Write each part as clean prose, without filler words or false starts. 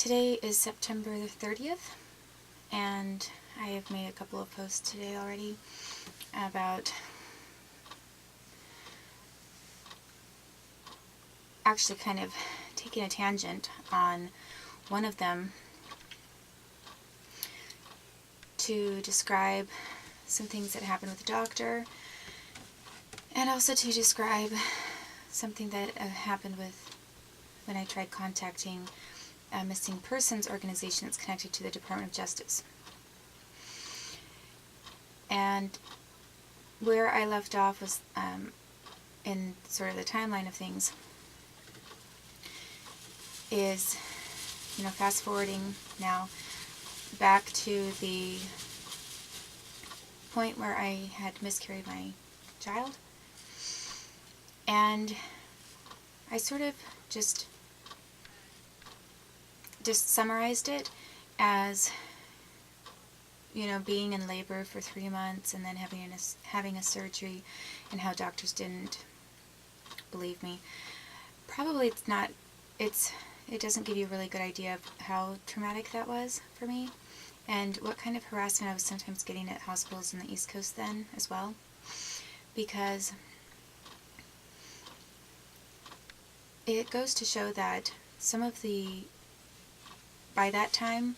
Today is September the 30th, and I have made a couple of posts today already about actually kind of taking a tangent on one of them to describe some things that happened with the doctor, and also to describe something that happened with when I tried contacting a missing persons organization that's connected to the Department of Justice. And where I left off was in sort of the timeline of things is, fast forwarding now back to the point where I had miscarried my child. And I sort of just summarized it as, being in labor for 3 months and then having a surgery, and how doctors didn't believe me. Probably it doesn't give you a really good idea of how traumatic that was for me, and what kind of harassment I was sometimes getting at hospitals in the East Coast then as well, because it goes to show that by that time,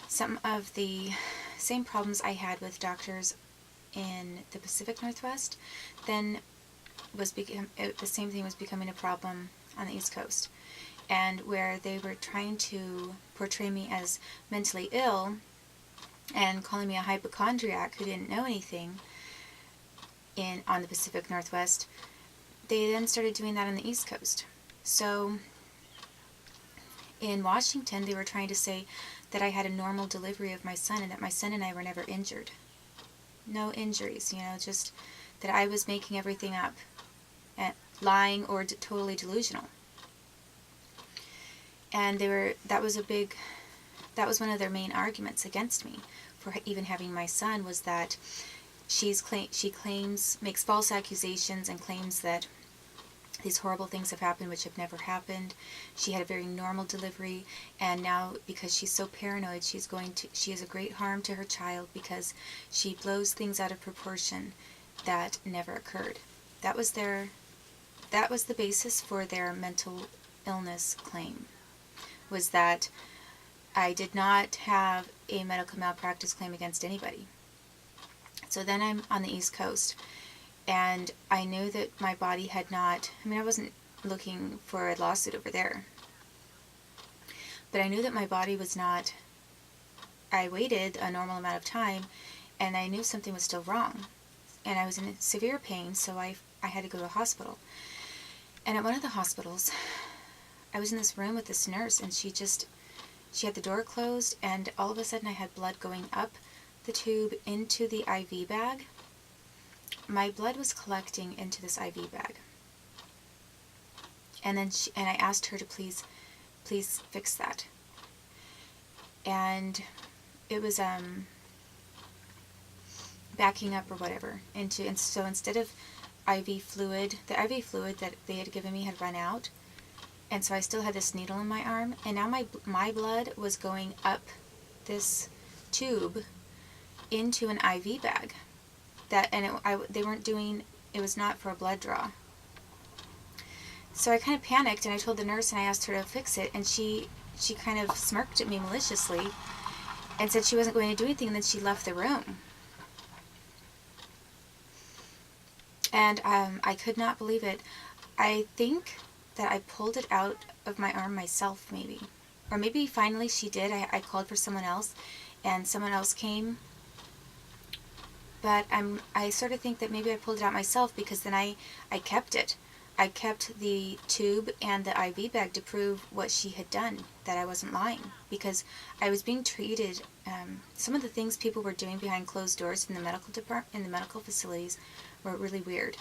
some of the same problems I had with doctors in the Pacific Northwest, then the same thing was becoming a problem on the East Coast, and where they were trying to portray me as mentally ill and calling me a hypochondriac who didn't know anything on the Pacific Northwest. They then started doing that on the East Coast. So in Washington, they were trying to say that I had a normal delivery of my son and that my son and I were never injured. No injuries, just that I was making everything up, and lying or totally delusional. And that was one of their main arguments against me for even having my son, was that she makes false accusations and claims that these horrible things have happened which have never happened. She had a very normal delivery, and now because she's so paranoid, she is a great harm to her child because she blows things out of proportion that never occurred. That was the basis for their mental illness claim, was that I did not have a medical malpractice claim against anybody. So then I'm on the East Coast, and I knew that my body had not, I wasn't looking for a lawsuit over there, but I knew that my body was not, I waited a normal amount of time, and I knew something was still wrong, and I was in severe pain, so I had to go to a hospital. And at one of the hospitals, I was in this room with this nurse, and she had the door closed, and all of a sudden I had blood going up the tube into the IV bag. My blood was collecting into this IV bag. And then I asked her to please fix that. And it was backing up or whatever and so instead of IV fluid, the IV fluid that they had given me had run out. And so I still had this needle in my arm, and now my blood was going up this tube into an IV bag. They weren't doing, it was not for a blood draw. So I kind of panicked, and I told the nurse, and I asked her to fix it, and she kind of smirked at me maliciously and said she wasn't going to do anything, and then she left the room. And I could not believe it. I think that I pulled it out of my arm myself, maybe. Or maybe finally she did. I called for someone else, and someone else came. But I sort of think that maybe I pulled it out myself, because then I kept it. I kept the tube and the IV bag to prove what she had done, that I wasn't lying. Because I was being treated, some of the things people were doing behind closed doors in the medical department, in the medical facilities, were really weird.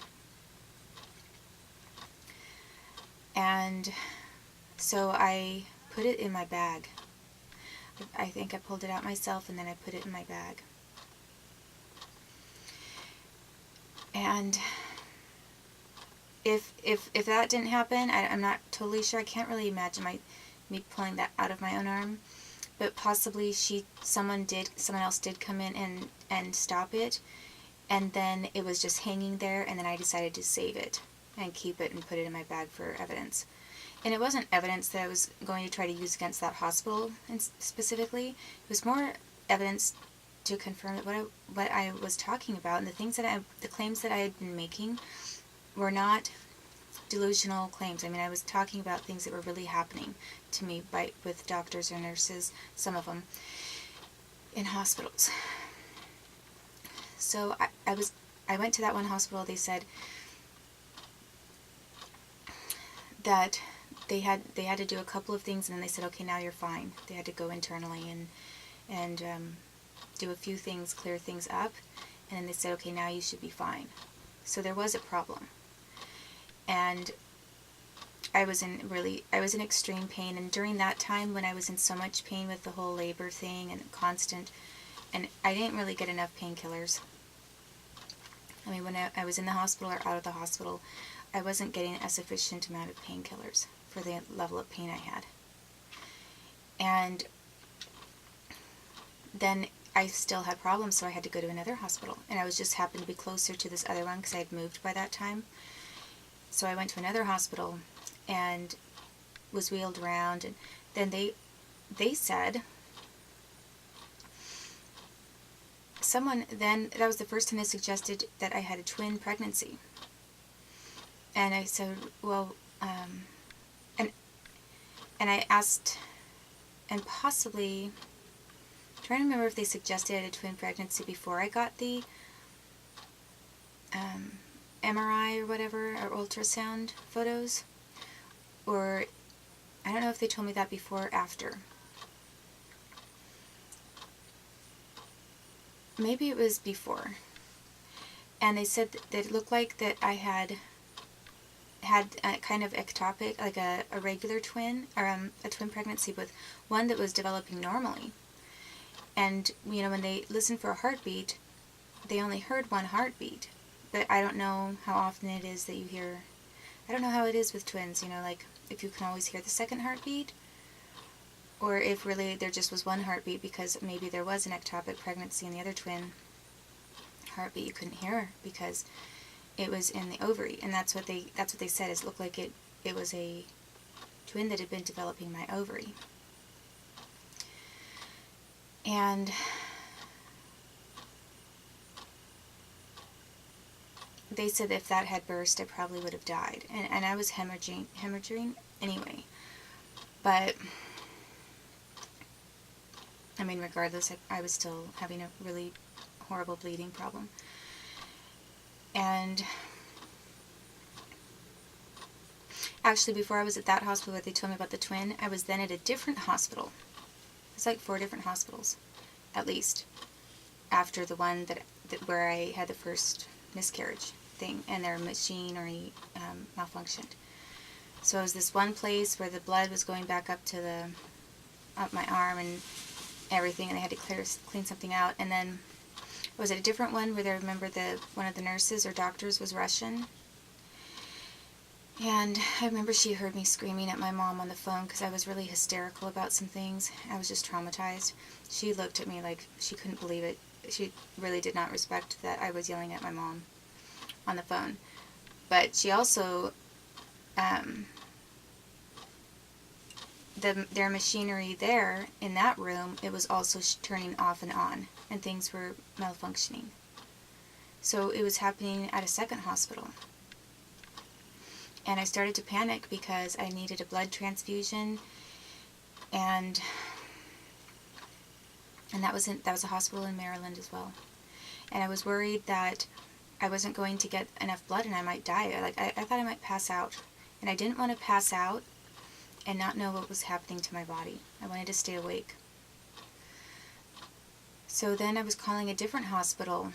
And so I put it in my bag. I think I pulled it out myself, and then I put it in my bag. And if that didn't happen, I'm not totally sure. I can't really imagine me pulling that out of my own arm, but possibly someone else did come in and stop it, and then it was just hanging there, and then I decided to save it and keep it and put it in my bag for evidence. And it wasn't evidence that I was going to try to use against that hospital specifically. It was more evidence to confirm that what I was talking about, and the claims that I had been making were not delusional claims. I mean, I was talking about things that were really happening to me with doctors or nurses, some of them, in hospitals. So I went to that one hospital. They said that they had to do a couple of things, and then they said, okay, now you're fine. They had to go internally and do a few things, clear things up, and then they said, okay, now you should be fine. So there was a problem. And I was in extreme pain, and during that time when I was in so much pain with the whole labor thing and I didn't really get enough painkillers. I mean, when I was in the hospital or out of the hospital, I wasn't getting a sufficient amount of painkillers for the level of pain I had. And then I still had problems, so I had to go to another hospital. And I was just happened to be closer to this other one because I had moved by that time. So I went to another hospital and was wheeled around, and then they said, that was the first time they suggested that I had a twin pregnancy. And I said, well, and I asked, and possibly, I'm trying to remember if they suggested I had a twin pregnancy before I got the MRI or whatever, or ultrasound photos, or I don't know if they told me that before or after. Maybe it was before. And they said that it looked like that I had a kind of ectopic, like a regular twin, or a twin pregnancy with one that was developing normally. And, you know, when they listened for a heartbeat, they only heard one heartbeat. But I don't know how often it is that you hear, I don't know how it is with twins, you know, like if you can always hear the second heartbeat, or if really there just was one heartbeat because maybe there was an ectopic pregnancy and the other twin heartbeat you couldn't hear because it was in the ovary. And that's what they said, is it looked like it was a twin that had been developing my ovary. And they said if that had burst, I probably would have died. And I was hemorrhaging anyway. But, I mean, regardless, I was still having a really horrible bleeding problem. And actually, before I was at that hospital where they told me about the twin, I was then at a different hospital. It's like 4 different hospitals, at least, after the one where I had the first miscarriage thing, and their machinery malfunctioned. So it was this one place where the blood was going back up my arm and everything, and they had to clean something out. And then I was at a different one where I remember one of the nurses or doctors was Russian. And I remember she heard me screaming at my mom on the phone because I was really hysterical about some things. I was just traumatized. She looked at me like she couldn't believe it. She really did not respect that I was yelling at my mom on the phone. But she also, their machinery there in that room, it was also turning off and on, and things were malfunctioning. So it was happening at a second hospital. And I started to panic because I needed a blood transfusion, and that was a hospital in Maryland as well. And I was worried that I wasn't going to get enough blood and I might die. I thought I might pass out. And I didn't want to pass out and not know what was happening to my body. I wanted to stay awake. So then I was calling a different hospital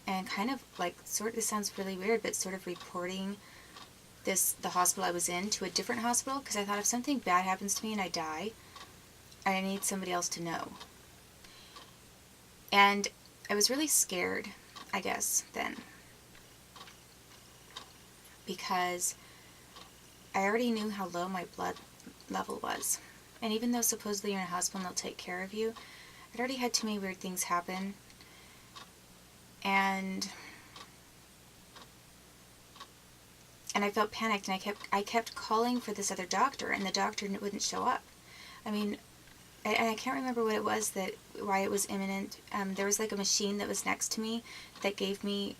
and kind of like, this sounds really weird, but sort of reporting the hospital I was in to a different hospital, because I thought if something bad happens to me and I die, I need somebody else to know. And I was really scared, I guess, then, because I already knew how low my blood level was. And even though supposedly you're in a hospital and they'll take care of you, I'd already had too many weird things happen. And I felt panicked, and I kept calling for this other doctor, and the doctor wouldn't show up. I mean, I can't remember what it was, why it was imminent. There was like a machine that was next to me that gave me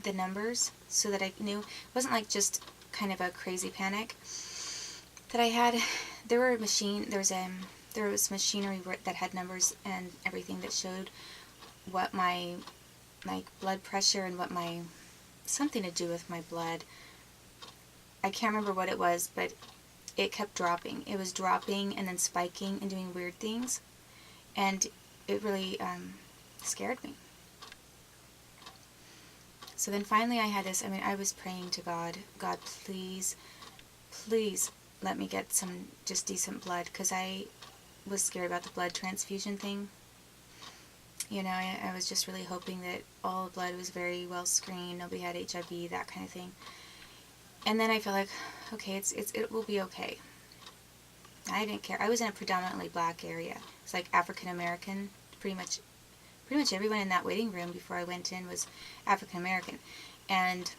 the numbers so that I knew. It wasn't like just kind of a crazy panic that I had. There was machinery that had numbers and everything that showed what my blood pressure and what something to do with my blood. I can't remember what it was, but it kept dropping. It was dropping and then spiking and doing weird things, and it really scared me. So then finally I had this, I was praying to God, please, please let me get some just decent blood, because I was scared about the blood transfusion thing. I was just really hoping that all the blood was very well screened, nobody had HIV, that kind of thing. And then I felt like, okay, it will be okay. I didn't care. I was in a predominantly black area. It's like African American. Pretty much everyone in that waiting room before I went in was African American, and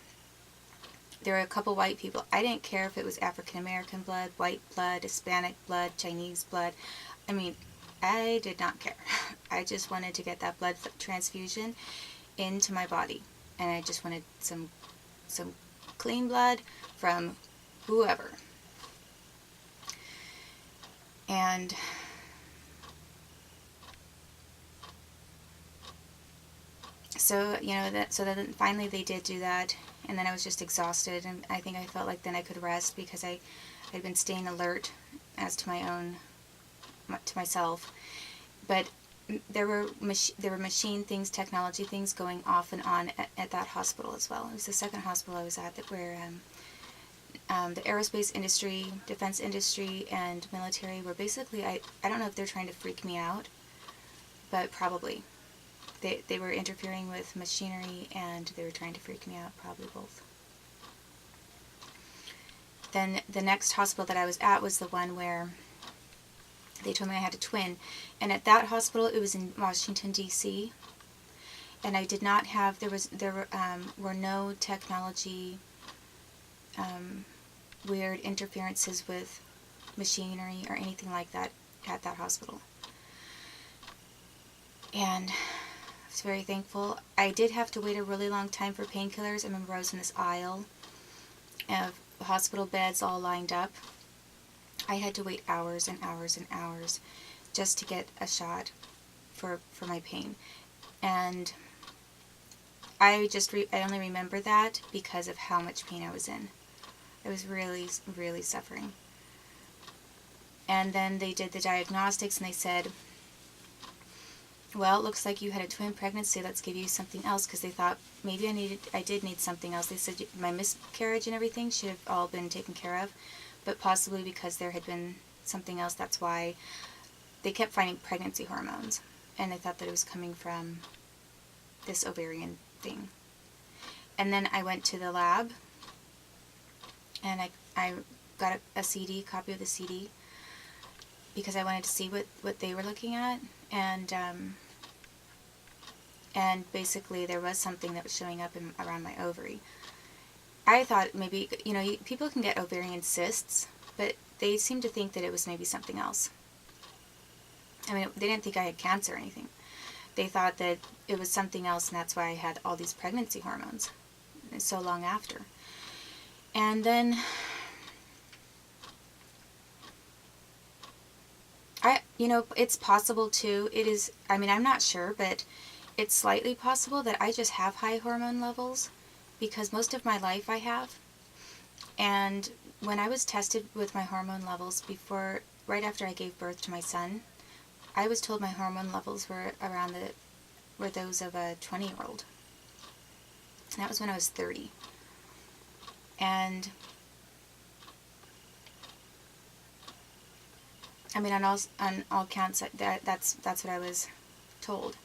there were a couple white people. I didn't care if it was African American blood, white blood, Hispanic blood, Chinese blood. I did not care. I just wanted to get that blood transfusion into my body, and I just wanted some clean blood from whoever. And so, then finally they did do that, and then I was just exhausted, and I think I felt like then I could rest because I'd been staying alert as to myself. But there were machine things, technology things going off and on at that hospital as well. It was the second hospital I was at where the aerospace industry, defense industry, and military were basically, I don't know if they're trying to freak me out, but probably. They were interfering with machinery, and they were trying to freak me out, probably both. Then the next hospital that I was at was the one where they told me I had a twin, and at that hospital it was in Washington, D.C., and I did not have, there were no technology, weird interferences with machinery or anything like that at that hospital. And I was very thankful. I did have to wait a really long time for painkillers. I remember I was in this aisle of hospital beds all lined up. I had to wait hours and hours and hours just to get a shot for my pain. And I only remember that because of how much pain I was in. I was really, really suffering. And then they did the diagnostics, and they said, well, it looks like you had a twin pregnancy. Let's give you something else, because they thought maybe I did need something else. They said my miscarriage and everything should have all been taken care of, but possibly because there had been something else, that's why they kept finding pregnancy hormones, and they thought that it was coming from this ovarian thing. And then I went to the lab, and I got a CD, copy of the CD, because I wanted to see what they were looking at, and basically there was something that was showing up around my ovary. I thought maybe, people can get ovarian cysts, but they seemed to think that it was maybe something else. They didn't think I had cancer or anything. They thought that it was something else, and that's why I had all these pregnancy hormones so long after. And then it's possible too. It is, I'm not sure, but it's slightly possible that I just have high hormone levels, because most of my life I have. And when I was tested with my hormone levels right after I gave birth to my son, I was told my hormone levels were were those of a 20-year-old. And that was when I was 30. And on all counts, that's what I was told.